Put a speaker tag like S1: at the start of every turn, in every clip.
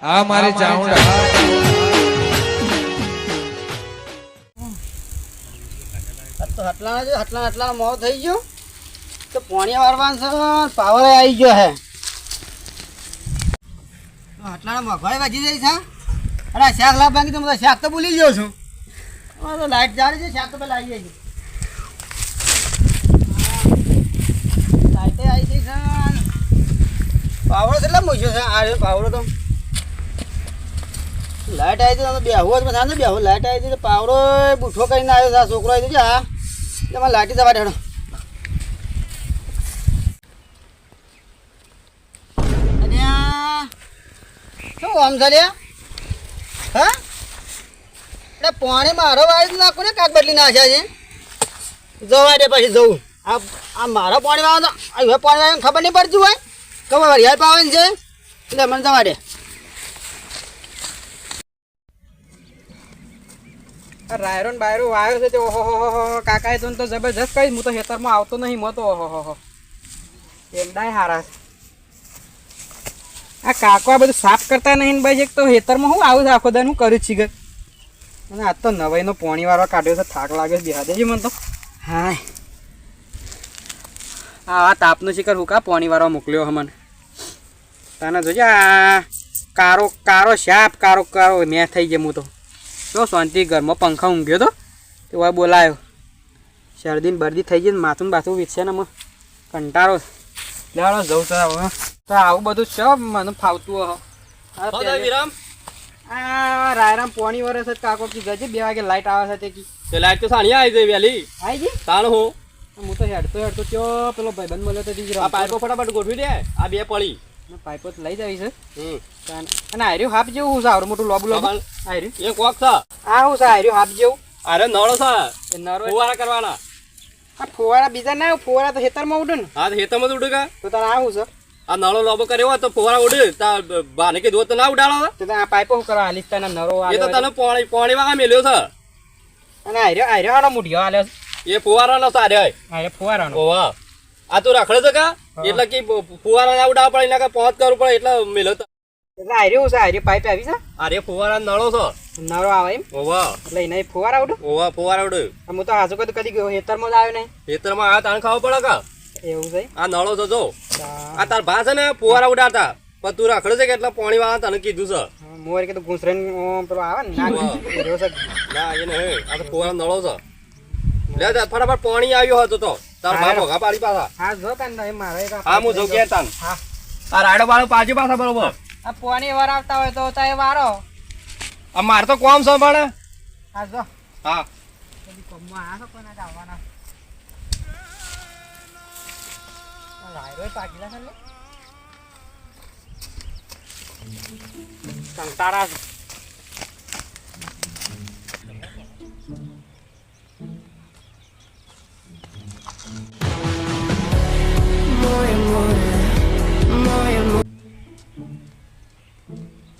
S1: આ મારી ચાઉંડા
S2: તો હટલા મોં થઈ ગયો તો પાણી વારવાનું છે પાવર આવી ગયો હે હટલાના મગવાઈ વાજી જાય છે અરે શાક લાવ બાકી તો હું શાક તો ભૂલી ગયો છું તો લાઈટ જાડી છે શાક તો પેલા આવી જાય લાઈટે આવી ગઈ છે પાવડો કેટલા મૂક્યો છે આ પાવડો તો લાઈટ આવી હતી બેહવો જ થાય ને બેહવો લાઈટ આવી હતી પાવડો બુઠો કરીને આવ્યો છે આ છોકરો આવી છે હા તમારે લાઈટી જવા દેડો અને શું આમ છે હા એટલે પાણી મારો વાળી નાખું ને કાક બદલી નાખ્યા છે જવા દે પછી જવું આ મારો પાણી વાળો હવે પાણી વાળો ખબર નહીં પડતી હોય ખબર વરિયાળ પાવાની છે એટલે મને જવા દે
S3: રાયરો ને બાયરો વાયો છે તે ઓહો કાકાએ તો જબરજસ્ત કહી હું તો ખેતરમાં આવતો નહીં મો તો ઓહો એમડાય હારા આ કાકો આ બધું સાફ કરતા નહીં ને ભાઈ એક તો ખેતરમાં હું આવું આખો દાન હું કરું છીએ અને આજ તો નવાઈનો પોણી વાળવા કાઢ્યો છે થાક લાગે છે બેહા દેજે મને તો
S2: હા
S3: આ તાપનો શિખર હું કા પોણી વાળવા મોકલ્યો મને તને જોજે આ કારો શાપ કારો મેં થઈ જાય હું તો જો શાંતિ ઘરમાં પંખા ઊંઘ્યો તો તે હોય બોલાયો શરદી બરદી થઈ ગઈ માથું બાથું વીછે ને કંટાળો લેવાડો જવું તો હવે તો આવું બધું છે મને ફાવતું
S4: વિરામ
S3: આ રાયરામ પોણી વરસ જ કાકો કી ગજે 2 વાગે લાઈટ આવે છે તે કી
S4: તે લાઈટ તો સાણી આવી ગઈ વેલી
S3: આવી ગઈ
S4: તાણ હું
S3: તો હેડતો ત્યાં પેલો ભાઈબંધ મળ્યો તો દીકરો
S4: આ પાઇપો ફટાફટ ગોઠવી દે આ બે પડી
S3: પાઇપો લઈ જવી છે અને આર્યું હાફ જેવું હું સારું મોટું લોબુ આર્યું
S4: એક વોક છે
S3: આ હું છે આર્યું હાફ જેવું
S4: અરે નળો છે
S3: એ નરો
S4: ફુવારા કરવાના
S3: આ ફુવારા બીજા ના ફુવારા તો ખેતરમાં ઉડે ને
S4: હા તો હેતમાં જ ઉડે કા
S3: તો તારે આવું છે
S4: આ નળો લોબો કર્યો હોય તો ફુવારા ઉડે તા બાને કે દો તો ના ઉડાડો
S3: તો આ પાઇપો શું કરવા હાલીસ તને નરો
S4: એ તો તને પાણી વાળા મેલ્યો છે
S3: અને આર્યો હાડો મુઠ્યો હાલ્યો
S4: એ ફુવારાનો સારે
S3: આર્યો ફુવારાનો
S4: ઓવા આ તું રખડે છે કા એટલે કે ફુવારા ના ઉડાવવા પડે એના કે પહોંચ કરવું પડે એટલે મેલ્યો તો
S3: એટલે આર્યો છે આર્યો પાઇપ આવી છે
S4: અરે ફુવારા નળો છે
S3: નરો આવે એમ
S4: ઓવા
S3: એટલે એને ફુવારા ઉડું
S4: ઓવા ફુવારા ઉડે
S3: હું તો હાજુ કદી ગયો ખેતરમાં જ આવ્યો નહીં
S4: ખેતરમાં આ તાણ ખાવા પડે કા
S3: એવું છે
S4: આ નળો છે જો આ તાર ભા છે ને ફુવારા ઉડાડતા પણ તું રખડે છે કે એટલે પાણી વાળા તને કીધું છે
S3: મોર કે તો ગુંસરેન પેલો આવે ને ના રહ્યો છે
S4: ના એ નહીં આ તો ફુવારા નળો છે લે ફટાફટ પાણી આવ્યો હતો તો તાર ભા ભોગા પાડી પાછા
S3: હા જો કાન મારે
S4: હા હું જો કે તાન
S3: હા
S4: આ રાડો બાળો પાછી પાછા બરોબર
S3: આ પોણી વાર આવતા હોય તો ચાહે વારો
S4: આ માર તો કોમ છે પણ
S3: હા જો
S4: હા
S3: કદી કોમમાં આ કોના આવવાના રાયરો પાકીલા છે ને કંટાળા છે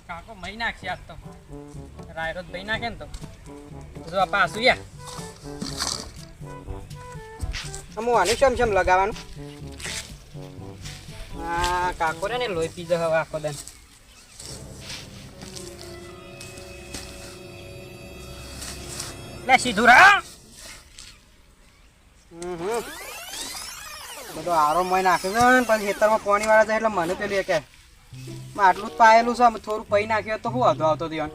S3: કાકો મહી નાખશે આજ તો રાયરો ભાઈ નાખે ને તો જો આ પાછું યા હું આને શમ લગાવવાનું હા કાકો રે ને લોહી પીજો હવે આખો દન લે સીધું રા બધો આરો મોય નાખ્યો છે ને પછી ખેતરમાં પાણી વાળા જાય એટલે મને પેલું કે આટલું જ પાયેલું છે થોડું પૈ નાખ્યો તો શું હતો આવતો દિવાન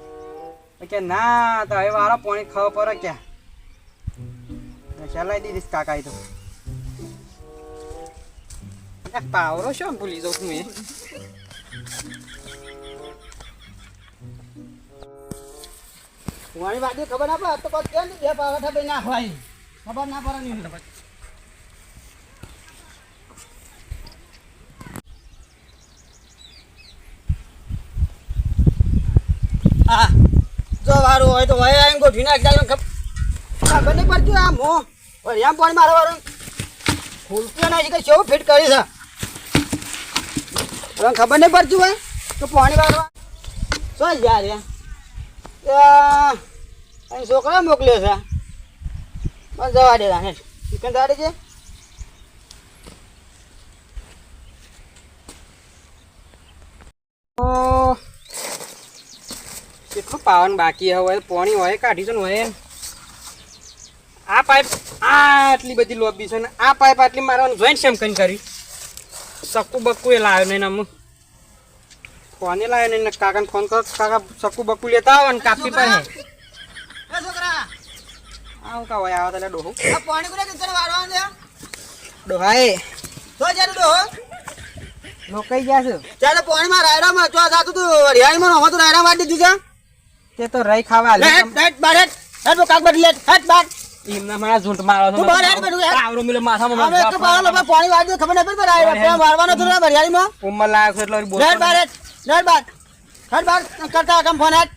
S3: કે ના તો હવે વાળા પાણી ખાવા પડે ક્યાં ચલાવી દીધીશ કાકા તો પાવરો શું ભૂલી જાઉં છું
S2: પાણી વાળી ખબર ના પડે તો પછી કેમ બે પાવઠા ભાઈ નાખવાય ખબર ના પડે નહીં હા જો વારું હોય તો હોય આવીને ગોઠવી નાખી ખબર નહીં પડતી આમ હો આમ પાણી મારો વાળું ખુલતું નહીં કે કેવું ફિટ કરી છે ખબર નહીં પડતી હોય તો પાણી વાળવા શું યાર અહીં છોકરા મોકલ્યો છે પણ જવા દે હે ચિકન દાડે છે
S3: પાવન બાકી હવે પાણી હોય કાઢીશું ને હોય આ પાઇપ આટલી બધી લોબી છે ને આ પાઇપ આટલી મારવાનું જોઈને શેમ કઈ કરી સક્કુ બક્કુ એ લાવ્યો નહીં ને અમુક ફોને લાવ્યો નહીં ને કાકાને ફોન કરો કાકા સક્કુ બક્કુ લેતા આવો ને કાપી પર હે
S2: એ છોકરા
S3: આવું કા હોય આવા તાલે ડોહો
S2: આ પાણી કોને તને વાળવાનું છે
S3: ડોહાએ
S2: તો જ્યારે ડોહો
S3: લોકાઈ ગયા છે
S2: ત્યારે પાણીમાં રાયડામાં ચો જાતું તું હરિયાળીમાં નહોતું તો રાયડા વાળી દીધું છે
S3: તે તો રહી ખાવા
S2: લે હેટ બાર હેટ કાક બદલી હેટ બાર
S3: એમના મારા ઝૂંટ મારો
S2: તું બહાર હેડ બેઠું હેડ.
S3: આવરો મિલે માથામાં
S2: હવે એક પાવર લોકો પાણી વાળી દીધું, ખબર નહીં પડી રાયડા મારવાનો તો ના હરિયાળીમાં
S3: ઉંમર લાયક છે એટલે બોલ
S2: હેટ બાર હેટ બાર કરતા કમ ફોન હેટ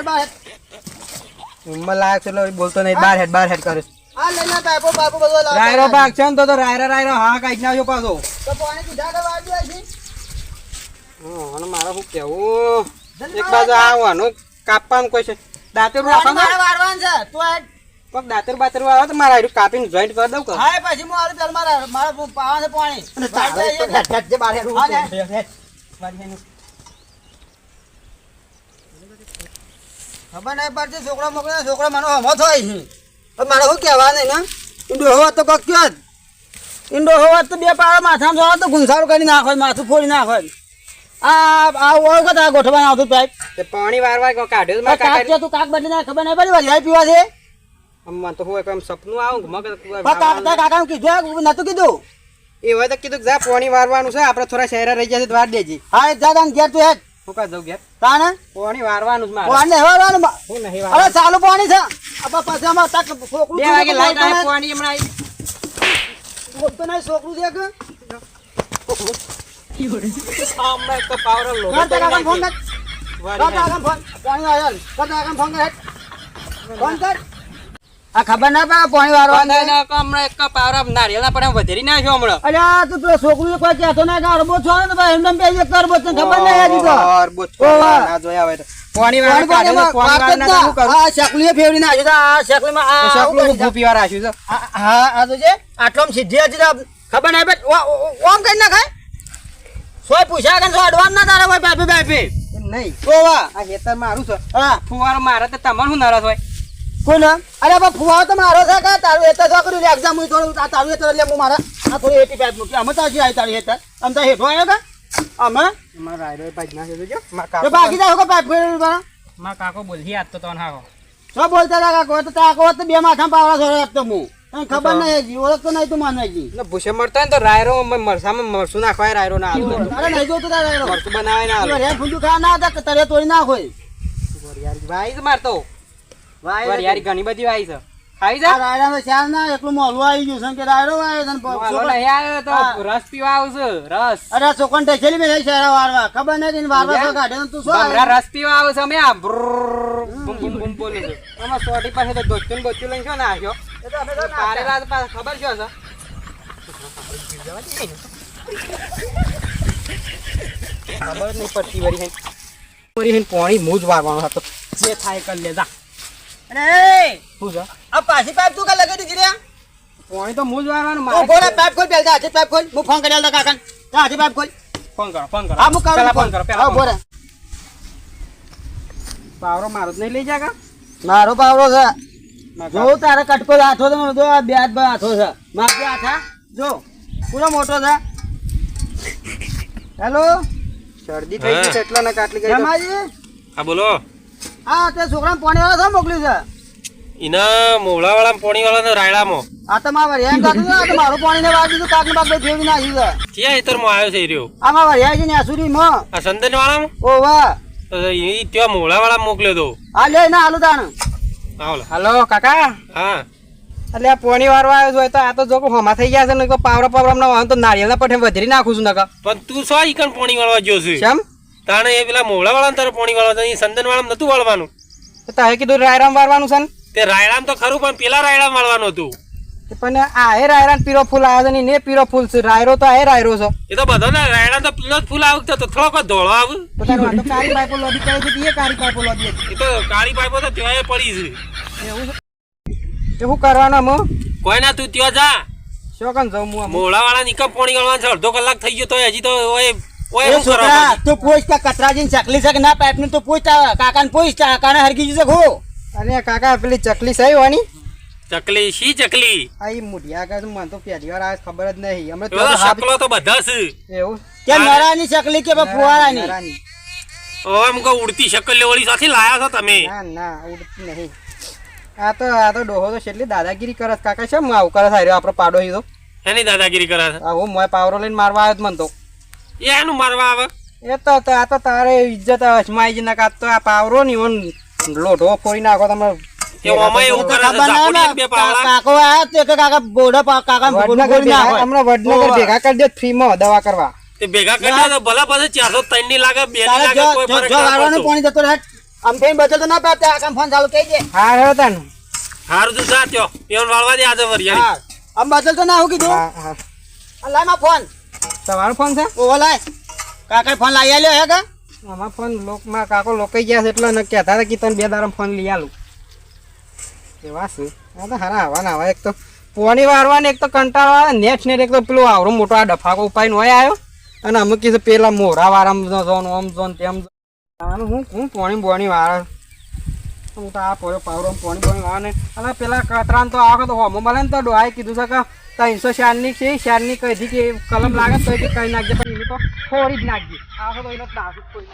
S2: બાર હેટ
S3: ઉંમર લાયક છે એટલે બોલતો નહીં બાર હેડ કરે
S2: આ લઈને પાઇપો પાઇપો બધો લાવ
S3: રાયરો ભાગ છે ને તો રાયરો હા કાઢી નાખ્યો પાછો
S2: તો પાણી કીધા કે વાળી દે
S3: અને મારે શું કેવું એક બાજુ આવવાનું કાપવાનું કોઈ છે દાંતર રાખવાનું
S2: મારે વાળવાનું છે તું હેટ
S3: કોક દાંતર બાતર આવે તો મારા હારું કાપીને જોઈન્ટ કરી દઉં કે
S2: હા પછી હું આલું ચાલ મારા પાવા છે પાણી
S3: હેડ જે બાર હેડ
S2: હા, હેડ. ખબર નહીં પડતી છોકરા મોકલે છોકરા મને હમો થાય છે હવે મારે શું કહેવા નહીં ને ઈંડો હોવા તો કોક કયો જ ઈંડો હોવા તો બે પાવા માથામાં જોવા તો ગુંસારું કરી નાખો માથું ફોડી નાખો આ ઓળખો આ ગોઠવાનું આવતું પાઇપ
S3: તે પાણી વારવા કાઢ્યો તો મારા
S2: કાક તું કાક બદલી નાખ ખબર નહીં પડી વરિયાળી પીવા છે
S3: મને તો હોય એમ સપનું આવું મગજ
S2: કાકાનું કીધું નતું કીધું
S3: એ હોય તો કીધું કે જા પાણી વારવાનું છે આપણે થોડા શહેરા રહી જશે તો વાર દેજી
S2: હા એક જાત ઘેર તું હેઠ
S3: હું કા દઉં ઘેર
S2: તાને
S3: પાણી વારવાનું જ મારે
S2: પાણી હવારવાનું
S3: હું નહીં
S2: અરે ચાલુ પાણી છે આપા પછી આમાં તક છોકરું
S3: 2 વાગે લાઈટ આવે પાણી હમણાં
S2: બોલતો નહીં છોકરું છે કે
S3: આમાં તો પાવર લો
S2: કરતા કાકાને ફોન કર કરતા કાકાને ફોન પાણી આવ્યો કરતા કાકાને ફોન કર ફોન કર આ ખબર ના પડે પાણી વાળવાનું
S3: હમણાં એક પાવર નારિયેળ ના પડે વધેરી નાખ્યો હમણાં
S2: અલ્યા તું પેલો છોકરું કોઈ કહેતો નહીં કે અરબો છો ને ભાઈ એમને બે એક અરબો છે ખબર નહીં હજી તો
S3: ના જોયા હોય તો પાણી વાળા કાઢે તો પાણી વાળા શું કરું
S2: આ શકલીએ ફેરવી નાખ્યું છે આ શકલીમાં આ
S3: સપનું હું પીવા રાખ્યું છે
S2: હા આ તો છે આટલામાં સીધી હતી તો ખબર નહીં ભાઈ ઓમ કરી નાખાય સોય પૂછ્યા કે સો અડવાન ના તારા ભાઈ બાપી બાપી
S3: નહીં
S2: ઓવા
S3: આ ખેતર મારું છે
S2: હા
S3: ફુવારો મારે તો તમારે શું નારાજ હોય
S2: કોણ અરે બા ફુવાઓ તો મારો છે કે તારું એ તો છોકરું એક્ઝામ હું થોડું તારું એ તો એટલે હું મારા આ થોડી 85 મૂકી અમે તો હજી આવી તારી હેઠળ આમ તો હેઠો આવ્યો કે અમે
S3: મારા રાયડો ભાઈ નાખ્યો જો
S2: તો બાકી જાવ કે પાઇપ ફેરવી મારા
S3: મારા કાકો બોલથી આજ તો તને હાકો
S2: શું બોલતા હતા કાકો તો તાકો તો બે માથા પાવડા છોડે આપતો હું તને ખબર નહીં હજી ઓળખતો નહીં તું માને હજી
S3: ને ભૂસે મળતો હોય ને તો રાયરો મરસામાં મરસું નાખવાય રાયરો ના હાલો
S2: અરે નહીં જોતું તારે
S3: મરસું બનાવે ના હાલો
S2: રે ફૂંડું ખા ના હતા તરે તોડી નાખો
S3: ભાઈ છે મારતો યારી ઘણી બધી આવી છે આવી
S2: આ
S3: જા
S2: રાયડાનો ચાલ ના એકલું મોલું આવી ગયું છે કે રાયડો આવે તને
S3: હાલો નહીં આવ્યો તો રસ પીવા આવશે રસ
S2: અરે છોકન ટેકેલી મેં લઈ શહેરા વારવા ખબર નથી વારવા તો કાઢે ને તું શું
S3: બમરા રસ પીવા આવે છે અમે આ બુમ બુમ બુમ બોલે છે આમાં સોટી પાસે તો દોસ્તું બોચ્યું લઈને છો ને આવ્યો તારેલા તો પાછા ખબર છે ખબર નહીં પડતી વરી પાણી મૂજ વારવાનો હતો જે થાય કર લે જા
S2: અરે
S3: શું છે
S2: આ પાછી પાઇપ તું કા લગાડી દીધી રે
S3: પાણી તો મૂજ વારવાનું
S2: ઓ
S3: મારે
S2: ગોળા પાઇપ ખોલ પેલ હાથે પાઇપ ખોલ હું ફોન કરી આલતા કાકાને તા હાથે પાઇપ ખોલ
S3: ફોન કરો
S2: હા હું કરું
S3: પેલા ફોન કરો પેલા
S2: હા
S3: ફોન
S2: બોરે
S3: પાવરો મારો જ નહીં લઈ જા કા
S2: મારો પાવડો છે જો તારે કટકો હાથો તો જો આ બે હાથ હાથો છે માપજો હાથા જો પૂરો મોટો છે હેલો
S3: શરદી થઈ ગઈ છે એટલા ને કાટલી ગઈ
S2: રમાજી
S4: હા બોલો
S2: હા તે છોકરાને પાણી વાળા મોકલ્યું છે
S4: એના મોવળા વાળા પાણી વાળા રાયડામાં
S2: આ તો મારા વરિયાણ કાઢું છે આ તો મારું પાણી ને વાળી દીધું કાક ને બાપ ફેરવી નાખ્યું છે
S4: ક્યાં હેતરમાં આવ્યો છે એ રહ્યો
S2: આ મારા વરિયાણ છે ને આસુરી માં
S4: આ સંદન વાળામાં
S2: ઓ વાહ
S4: એ ત્યાં મોવળા વાળા મોકલ્યો તો
S2: આ લે ના હાલું તાણ
S4: આવલા
S3: હલો કાકા
S4: હા
S3: એટલે આ પોણી વારવા આવ્યો હોય તો આ તો જો કે હમા થઈ ગયા છે ને પાવરા પાવરા ના હોય તો નારિયેળના પઠે વધેરી નાખું છું નકા
S4: પણ તું શું ઈકણ પાણી વાળવા ગયો છે
S3: કેમ
S4: તાણે એ પેલા મોવળા વાળા તારે પાણી વાળવા એ સંદન વાળા નતું વાળવાનું
S3: તો તારે કીધું રાયરામ વારવાનું છે ને
S4: તે રાયડામ તો ખરું પણ પેલા રાયડામ વાળવાનું હતું
S3: તે પણ આ એ રાયરાન પીરો ફૂલ આવે છે ને એ પીરો ફૂલ છે રાયરો તો આ રાયરો છે
S4: એ તો બધો ને રાયડા તો પેલો જ ફૂલ આવતો તો થોડોક જ ધોળો આવે
S3: તો તારું આ તો કાળી પાઇપો લોબી કરે છે એ કાળી પાઇપો લોબી
S4: એ તો કાળી પાઇપો તો ત્યાં પડી છે
S3: એવું છે તે શું કરવાનું અમે
S4: કોઈ ના તું ત્યાં જા
S3: શું કન જાઉં હું
S4: મોવળા વાળા નિકમ પાણી વાળવાનું છે અડધો કલાક થઈ ગયો તો હજી તો ઓય
S1: ઓય
S2: એ
S1: હું કરવા
S2: છોકરા
S1: માંગી?
S2: તું પૂછ કે કતરાજીને ચકલી છે કે ના પાઇપની તું પૂછ તારા કાકાને પૂછ તારા કાકાને હરગી જશે હું
S3: અને કાકા પેલી ચકલી સહી હોવાની
S1: ચકલી શી ચકલી
S3: આ ઈ મુઢિયા આગળ મને તો પહેલી વાર આ ખબર જ નહીં અમે
S1: એવો તો શકલો તો બધા છે
S3: એવું
S2: કે નરાની ચકલી કે ફુવારાની
S3: નરાની.
S1: ઓય મુકો ઉડતી શકલ લેવડી સાથે લાયા છો તમે
S3: ના ના ઉડતી નહીં આ તો ડોહો તો કેટલી દાદાગીરી કરે છે કાકા છે આવું કરે છે આપણો પાડો હીધો
S1: એની દાદાગીરી કરે છે
S3: હું મોય પાવરો લઈને મારવા આવ્યો જ મન તો
S1: એ એનું મારવા આવે
S3: એ તો આ તો તારે ઇજ્જત અજમાઈ જ ના કાત તો આ પાવરો ની ઓન લોઢો ફોડી નાખો તમે
S1: એ ઓમાં એવું કરે છે
S2: ખબર ના
S1: ઝાપોડી બે પાવડા
S2: કાકો આયા તે કે કાકા બોડા કાકા
S3: વડનગર ભેગા- હમણાં વડનગર ભેગા કરી દે ફ્રીમાં દવા કરવા
S1: તે ભેગા કરી તો ભલા પાસે 403 ની લાગે 2 ની લાગે કોઈ ફરક
S2: જો
S1: ના
S2: વાળવાનું
S1: પડતો.
S2: પાણી જતો રહે આમ થઈને બચે તો ના પાતે કાકા ફોન ચાલુ કહી દે
S3: હા રહ્યો તને
S1: હારું તું જા ત્યો એવન વાળવા દે આજે વરિયાળી
S2: હા આમ બચે તો ના હું કીધું
S3: હા હા
S2: આ લાય માં ફોન
S3: તમારો ફોન છે
S2: ઓવો લાય કાકા ફોન લાવી આલ્યો હે કા
S3: આમાં ફોન લોકમાં કાકો લોકાઈ ગયા છે એટલે ન કહેતા હતા કે તને 2 દાડા ફોન લઈ આલું એવા શું આ તો હારા હવાના હવા એક તો પોણી વારવાની એક તો કંટાળો આવે નેટ એક તો પેલો આવરો મોટો આ ડફાકો ઉપાઈને હોય આવ્યો અને અમુક કીધું પેલા મોરા વાળા જોન ઓમ જોન તેમ આનું હું પોણી બોણી વાળા હું તો આ પોયો પાવરો પોણી બોણી વાળા ને અને પેલા કતરાન તો આ તો હોમો મળે ને તો ડોહાએ કીધું છે કે 300 છે શારની કઈ કે કલમ લાગે તો કઈ નાખજે પણ એને તો થોડી જ નાખજે આ તો એનો નાસુક કોઈ